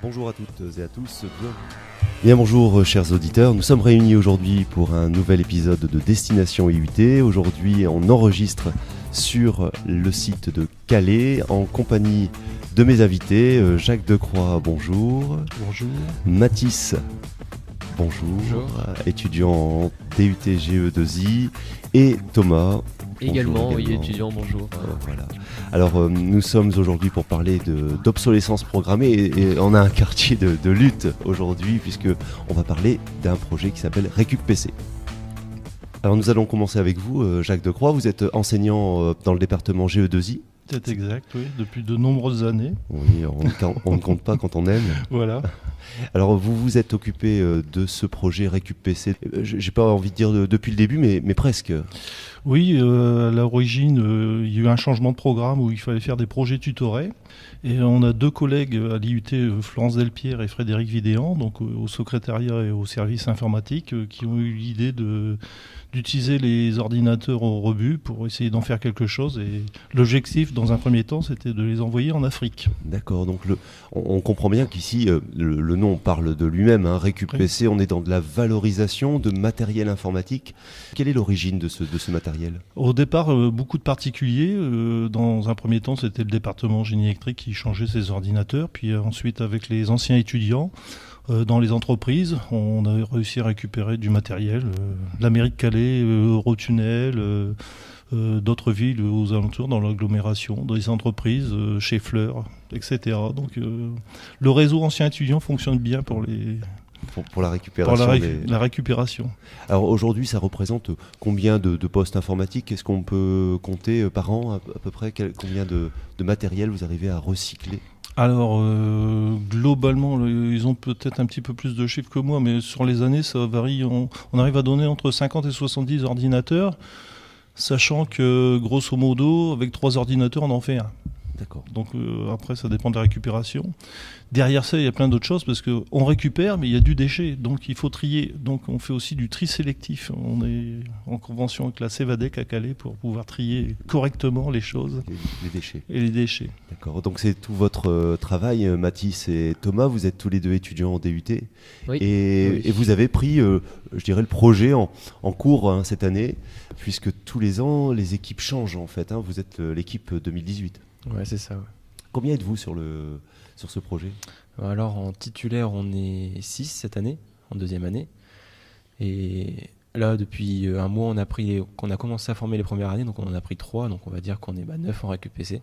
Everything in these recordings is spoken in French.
Bonjour à toutes et à tous. Bien bonjour chers auditeurs, nous sommes réunis aujourd'hui pour un nouvel épisode de Destination IUT. Aujourd'hui on enregistre sur le site de Calais en compagnie de mes invités. Jacques Decroix, bonjour. Bonjour. Mathis, bonjour. Étudiant en DUT GE2I. Et Thomas. Également, oui, étudiant, bonjour. Voilà. Alors, nous sommes aujourd'hui pour parler d'obsolescence programmée et on a un quartier de lutte aujourd'hui puisque on va parler d'un projet qui s'appelle RécupPC. Alors, nous allons commencer avec vous, Jacques Decroix. Vous êtes enseignant dans le département GE2I. C'est exact, oui, depuis de nombreuses années. Oui, on ne compte pas quand on aime. Voilà. Alors, vous vous êtes occupé de ce projet RécupPC. J'ai pas envie de dire depuis le début, mais presque. Oui, à l'origine, il y a eu un changement de programme où il fallait faire des projets tutorés. Et on a deux collègues à l'IUT, Florence Delpierre et Frédéric Vidéan, donc au secrétariat et au service informatique, qui ont eu l'idée d'utiliser les ordinateurs au rebut pour essayer d'en faire quelque chose. Et l'objectif, dans un premier temps, c'était de les envoyer en Afrique. D'accord, donc on comprend bien qu'ici, le nom parle de lui-même, hein, RécupPC, on est dans de la valorisation de matériel informatique. Quelle est l'origine de ce matériel ? Au départ, beaucoup de particuliers. Dans un premier temps, c'était le département génie électrique qui changeait ses ordinateurs. Puis ensuite, avec les anciens étudiants, dans les entreprises, on a réussi à récupérer du matériel. La mairie de Calais, Eurotunnel, d'autres villes aux alentours, dans l'agglomération, dans les entreprises, chez Fleur, etc. Donc le réseau ancien étudiant fonctionne bien pour la récupération. La récupération. Alors aujourd'hui, ça représente combien de postes informatiques ? Est-ce qu'on peut compter par an à peu près combien de matériel vous arrivez à recycler ? Alors, globalement, ils ont peut-être un petit peu plus de chiffres que moi, mais sur les années, ça varie. On arrive à donner entre 50 et 70 ordinateurs, sachant que, grosso modo, avec 3 ordinateurs, on en fait un. D'accord. Donc après, ça dépend de la récupération. Derrière ça, il y a plein d'autres choses parce qu'on récupère, mais il y a du déchet, donc il faut trier. Donc on fait aussi du tri sélectif. On est en convention avec la Cevadec à Calais pour pouvoir trier correctement les choses. Les déchets. Et les déchets. D'accord. Donc c'est tout votre travail, Mathis et Thomas. Vous êtes tous les deux étudiants en DUT. Oui. Et vous avez pris, je dirais, le projet en cours cette année, puisque tous les ans, les équipes changent en fait. Vous êtes l'équipe 2018. Ouais, c'est ça. Ouais. Combien êtes-vous sur ce projet ? Alors, en titulaire, on est 6 cette année, en deuxième année. Et là, depuis un mois, on a commencé à former les premières années, donc on en a pris 3, donc on va dire qu'on est 9 en RécupPC. Et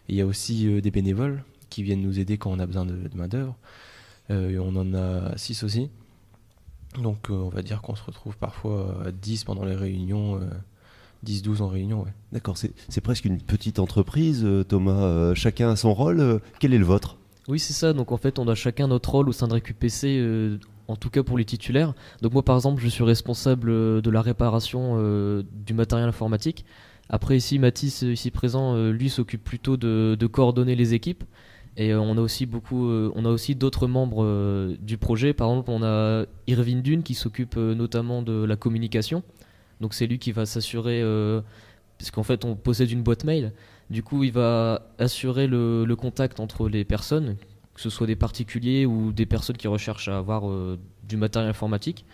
il y a aussi des bénévoles qui viennent nous aider quand on a besoin de main-d'œuvre. On en a 6 aussi. Donc, on va dire qu'on se retrouve parfois à 10 pendant les réunions. 10-12 en réunion, ouais. D'accord, c'est presque une petite entreprise, Thomas. Chacun a son rôle. Quel est le vôtre ? Oui, c'est ça. Donc en fait, on a chacun notre rôle au sein de RécupPC, en tout cas pour les titulaires. Donc moi, par exemple, je suis responsable de la réparation du matériel informatique. Après, ici, Mathis, ici présent, lui s'occupe plutôt de coordonner les équipes. Et on a aussi d'autres membres du projet. Par exemple, on a Irvine Dune qui s'occupe notamment de la communication. Donc c'est lui qui va s'assurer, parce qu'en fait on possède une boîte mail, du coup il va assurer le contact entre les personnes, que ce soit des particuliers ou des personnes qui recherchent à avoir du matériel informatique.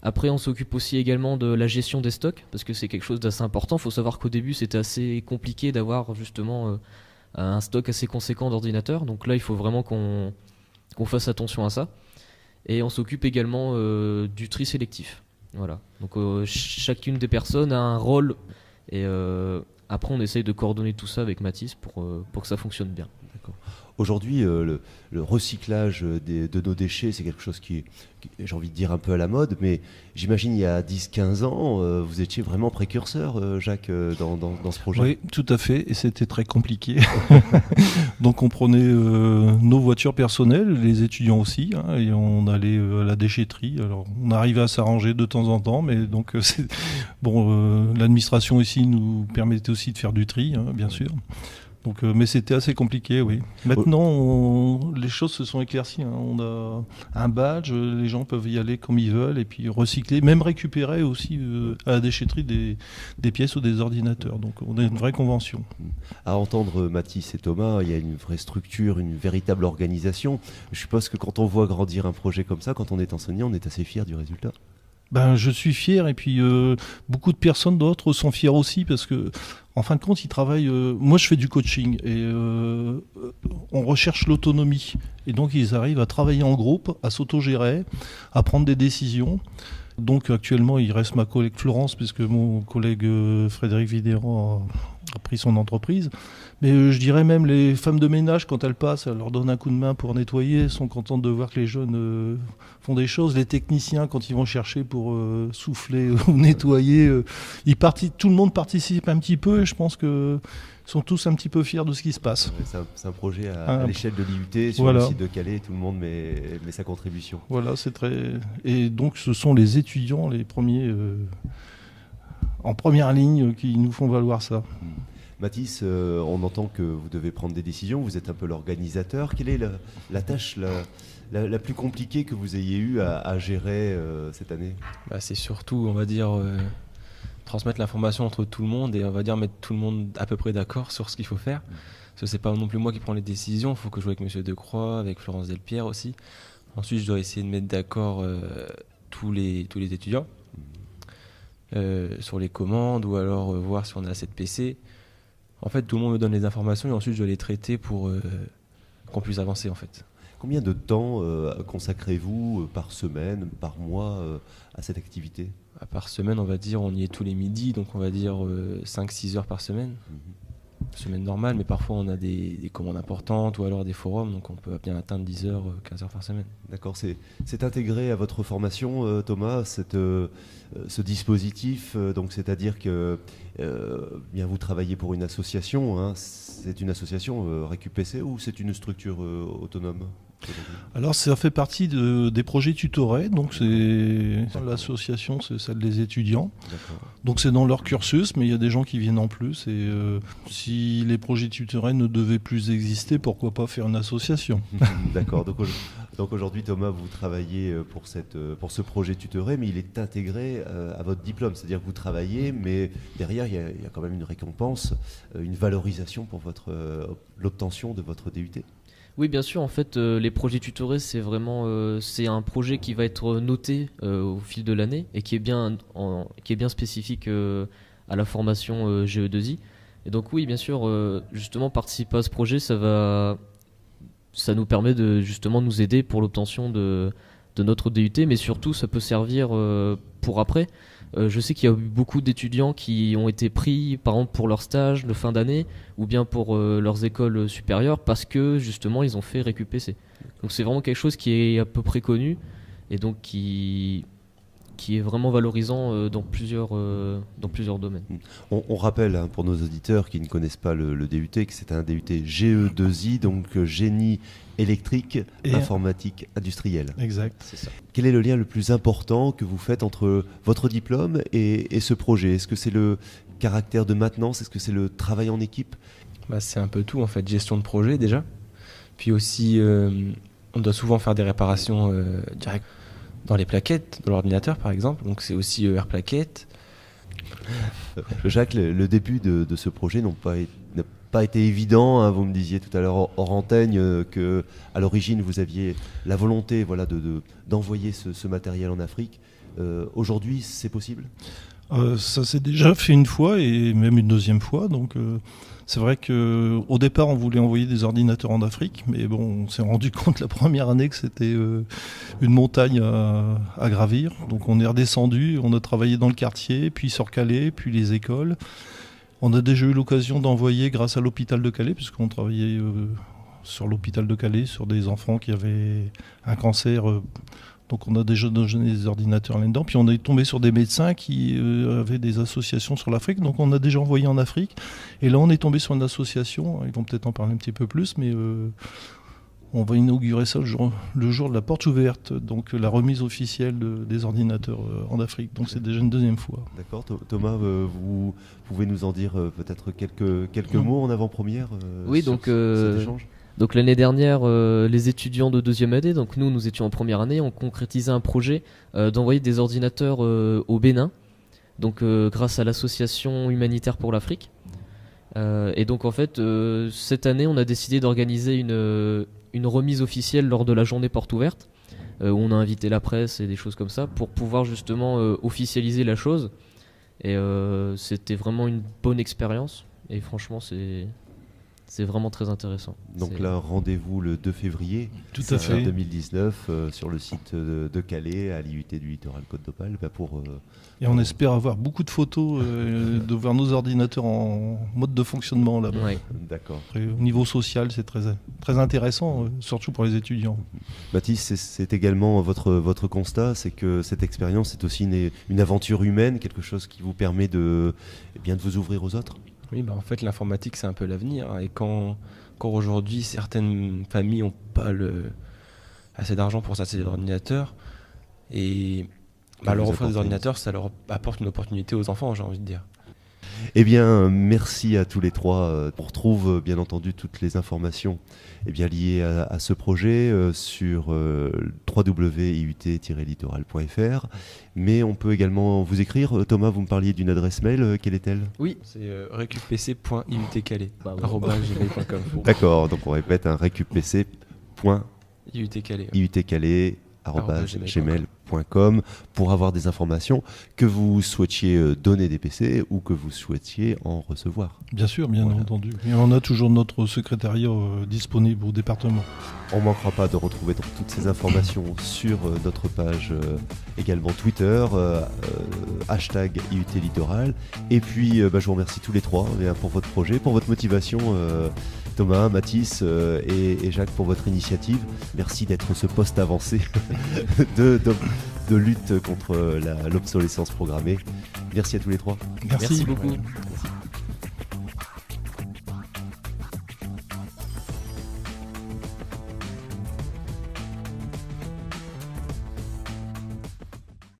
Après on s'occupe aussi également de la gestion des stocks, parce que c'est quelque chose d'assez important. Il faut savoir qu'au début c'était assez compliqué d'avoir justement un stock assez conséquent d'ordinateurs, donc là il faut vraiment qu'on fasse attention à ça. Et on s'occupe également du tri sélectif. Voilà. Donc chacune des personnes a un rôle et après on essaye de coordonner tout ça avec Mathis pour que ça fonctionne bien. D'accord. Aujourd'hui, le recyclage de nos déchets, c'est quelque chose qui est, j'ai envie de dire, un peu à la mode, mais j'imagine il y a 10-15 ans, vous étiez vraiment précurseur, Jacques, dans ce projet. Oui, tout à fait, et c'était très compliqué. Donc on prenait nos voitures personnelles, les étudiants aussi, et on allait à la déchetterie. Alors on arrivait à s'arranger de temps en temps, mais donc l'administration ici nous permettait aussi de faire du tri, bien sûr. Donc, mais c'était assez compliqué, oui. Maintenant, les choses se sont éclaircies. Hein. On a un badge, les gens peuvent y aller comme ils veulent et puis recycler, même récupérer aussi à la déchetterie des pièces ou des ordinateurs. Donc on a une vraie convention. À entendre Mathis et Thomas, il y a une vraie structure, une véritable organisation. Je suppose que quand on voit grandir un projet comme ça, quand on est enseignant, on est assez fier du résultat. Ben, je suis fier et puis beaucoup de personnes d'autres sont fiers aussi parce que en fin de compte ils travaillent. Moi je fais du coaching et on recherche l'autonomie et donc ils arrivent à travailler en groupe, à s'autogérer, à prendre des décisions. Donc actuellement il reste ma collègue Florence puisque mon collègue Frédéric Vidéran a pris son entreprise. Mais je dirais même les femmes de ménage, quand elles passent, elles leur donnent un coup de main pour nettoyer, elles sont contentes de voir que les jeunes font des choses. Les techniciens, quand ils vont chercher pour souffler ou nettoyer, tout le monde participe un petit peu et je pense qu'ils sont tous un petit peu fiers de ce qui se passe. C'est un projet à l'échelle de l'IUT, sur le site de Calais, tout le monde met sa contribution. Voilà, c'est très... Et donc ce sont les étudiants, les premiers en première ligne, qui nous font valoir ça. Mathis, on entend que vous devez prendre des décisions, vous êtes un peu l'organisateur. Quelle est la tâche la plus compliquée que vous ayez eu à gérer cette année ? C'est surtout, on va dire, transmettre l'information entre tout le monde et on va dire mettre tout le monde à peu près d'accord sur ce qu'il faut faire. Parce que c'est pas non plus moi qui prends les décisions, il faut que je joue avec Monsieur Decroix, avec Florence Delpierre aussi. Ensuite, je dois essayer de mettre d'accord tous les étudiants sur les commandes ou alors voir si on a assez de PC. En fait, tout le monde me donne les informations et ensuite je dois les traiter pour qu'on puisse avancer en fait. Combien de temps consacrez-vous par semaine, par mois à cette activité ? Par semaine, on va dire, on y est tous les midis, donc on va dire 5-6 heures par semaine. Semaine normale, mais parfois on a des commandes importantes ou alors des forums, donc on peut bien atteindre 10 heures, 15 heures par semaine. D'accord, c'est intégré à votre formation, Thomas, ce dispositif, donc c'est-à-dire que bien vous travaillez pour une association, hein, c'est une association RécupPC ou c'est une structure autonome ? Alors ça fait partie des projets tutorés, donc c'est l'association, c'est celle des étudiants. D'accord. Donc c'est dans leur cursus, mais il y a des gens qui viennent en plus. Et si les projets tutorés ne devaient plus exister, pourquoi pas faire une association ? D'accord. Donc aujourd'hui, Thomas, vous travaillez pour ce projet tutoré, mais il est intégré à votre diplôme. C'est-à-dire que vous travaillez, mais derrière, il y a quand même une récompense, une valorisation pour l'obtention de votre DUT. Oui, bien sûr. En fait, les projets tutorés, c'est vraiment c'est un projet qui va être noté au fil de l'année et qui est bien spécifique à la formation GE2I. Et donc oui, bien sûr, justement, participer à ce projet, ça nous permet de justement nous aider pour l'obtention de notre DUT, mais surtout, ça peut servir pour après. Je sais qu'il y a eu beaucoup d'étudiants qui ont été pris, par exemple, pour leur stage de fin d'année ou bien pour leurs écoles supérieures parce que, justement, ils ont fait RécupPC. Donc c'est vraiment quelque chose qui est à peu près connu et donc qui est vraiment valorisant dans plusieurs domaines. On rappelle pour nos auditeurs qui ne connaissent pas le DUT que c'est un DUT GE2I, donc génie électrique et informatique industrielle. Exact. C'est ça. Quel est le lien le plus important que vous faites entre votre diplôme et ce projet ? Est-ce que c'est le caractère de maintenance ? Est-ce que c'est le travail en équipe ? C'est un peu tout en fait, gestion de projet déjà. Puis aussi, on doit souvent faire des réparations directes dans les plaquettes de l'ordinateur par exemple, donc c'est aussi plaquettes. Jacques, le début de ce projet n'a pas été évident, hein. Vous me disiez tout à l'heure hors antenne que à l'origine vous aviez la volonté d'envoyer ce matériel en Afrique. Aujourd'hui, c'est possible ? Ça s'est déjà fait une fois et même une deuxième fois, donc c'est vrai qu'au départ on voulait envoyer des ordinateurs en Afrique, mais bon, on s'est rendu compte la première année que c'était une montagne à gravir, donc on est redescendu, on a travaillé dans le quartier, puis sur Calais, puis les écoles. On a déjà eu l'occasion d'envoyer grâce à l'hôpital de Calais, puisqu'on travaillait sur l'hôpital de Calais, sur des enfants qui avaient un cancer. Donc on a déjà donné des ordinateurs là-dedans. Puis on est tombé sur des médecins qui avaient des associations sur l'Afrique. Donc on a déjà envoyé en Afrique. Et là on est tombé sur une association, ils vont peut-être en parler un petit peu plus, mais On va inaugurer ça le jour de la porte ouverte, donc la remise officielle des ordinateurs en Afrique. Donc c'est déjà une deuxième fois. D'accord. Thomas, vous pouvez nous en dire peut-être quelques mots en avant-première Oui, sur donc, cet échange. Donc l'année dernière, les étudiants de deuxième année, donc nous étions en première année, on concrétisait un projet d'envoyer des ordinateurs au Bénin, donc grâce à l'association humanitaire pour l'Afrique. Et donc en fait, cette année, on a décidé d'organiser une remise officielle lors de la journée porte ouverte, où on a invité la presse et des choses comme ça, pour pouvoir justement officialiser la chose. Et c'était vraiment une bonne expérience, et franchement c'est vraiment très intéressant. Donc là, rendez-vous le 2 février Tout à fait. 2019 sur le site de Calais, à l'IUT du Littoral Côte d'Opale. Et on espère avoir beaucoup de photos de voir nos ordinateurs en mode de fonctionnement là-bas. Ouais. D'accord. Après, au niveau social, c'est très intéressant, surtout pour les étudiants. Mathis, c'est également votre constat, c'est que cette expérience est aussi une aventure humaine, quelque chose qui vous permet de vous ouvrir aux autres. Oui, en fait, l'informatique, c'est un peu l'avenir. Et quand aujourd'hui, certaines familles n'ont pas assez d'argent pour s'acheter des ordinateurs, et leur offrir des ordinateurs, ça leur apporte une opportunité aux enfants, j'ai envie de dire. Eh bien, merci à tous les trois. On retrouve bien entendu toutes les informations liées à ce projet sur www.iut-littoral.fr. Mais on peut également vous écrire. Thomas, vous me parliez d'une adresse mail. Quelle est-elle ? Oui, c'est recuppc.iutcalais@gmail.com. D'accord, donc on répète, recuppc.iutcalais@gmail.com pour avoir des informations, que vous souhaitiez donner des PC ou que vous souhaitiez en recevoir. Bien sûr, bien entendu. Et on a toujours notre secrétariat disponible au département. On ne manquera pas de retrouver toutes ces informations sur notre page également Twitter, hashtag IUT Littoral. Et puis je vous remercie tous les trois pour votre projet, pour votre motivation, Thomas, Mathis et Jacques, pour votre initiative. Merci d'être ce poste avancé de lutte contre l'obsolescence programmée. Merci à tous les trois. Merci beaucoup. Merci.